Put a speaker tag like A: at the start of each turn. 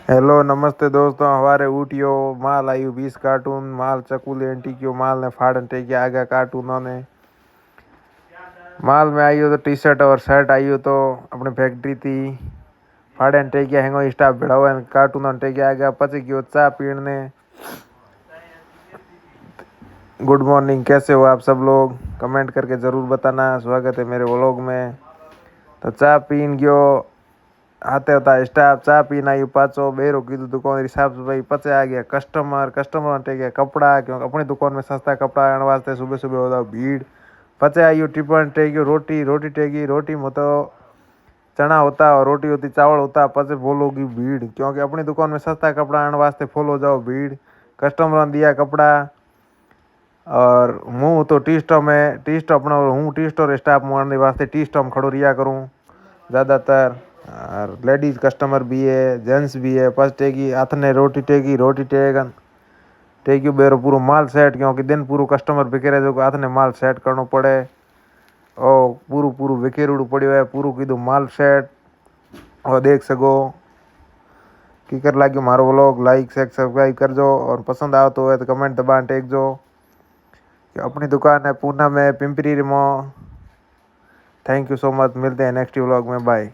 A: Hello नमस्ते दोस्तों। हमारे उठियो माल आयु 20 कार्टून माल चकुले एंटी क्यों माल ने फाड़न टेके आगे कार्टूनों ने माल में आयु तो टी शर्ट और शर्ट आयु तो अपनी फैक्ट्री थी फाड़न टेके हैंगो स्टाफ भिड़ाओ कार्टूनों टेके आगे पचे क्यों चा पीने। गुड मॉर्निंग, कैसे हो आप सब लोग? कमेंट करके ज़रूर बताना। स्वागत है मेरे व्लॉग में। तो चा पीन गयो आते होता स्टाफ चा पीना यू पाचो बेरो की दुकान साफ सफाई पचे आ गया कस्टमर टेके कपड़ा क्योंकि अपनी दुकान में सस्ता कपड़ा आने वास्ते सुबह सुबह होता भीड़ पचे आयु टिफिन टेगी रोटी टेगी रोटी में तो चना होता और रोटी होती चावल होता पचे बोलोगी भीड़ क्योंकि अपनी दुकान में सस्ता कपड़ा आने वास्ते फुल हो जाओ भीड़। कस्टमर ने दिया कपड़ा और हूँ तो टी स्टॉप में टी स्टॉप हूँ टी स्टोर स्टाफ मारने वास्ते टी स्टॉप में खड़ो रिया करूँ ज़्यादातर। और लेडीज कस्टमर भी है जेंट्स भी है बस टेगी हाथ ने रोटी टेगन टेगी बेरो पूरा माल सेट क्योंकि दिन पूरा कस्टमर बिखेरे जो हाथ ने माल सेट करना पड़े ओ पूरू विखेरुड़ पड़ो है पूरू कीधु माल सेट और देख सको की कर लगे मारो व्लॉग लाइक सब्सक्राइब कर जो और पसंद आओ तो कमेंट दबा टेक जो। अपनी दुकान है पूना में पिंपरी में। थैंक यू सो मच, मिलते हैं नेक्स्ट व्लॉग में, बाय।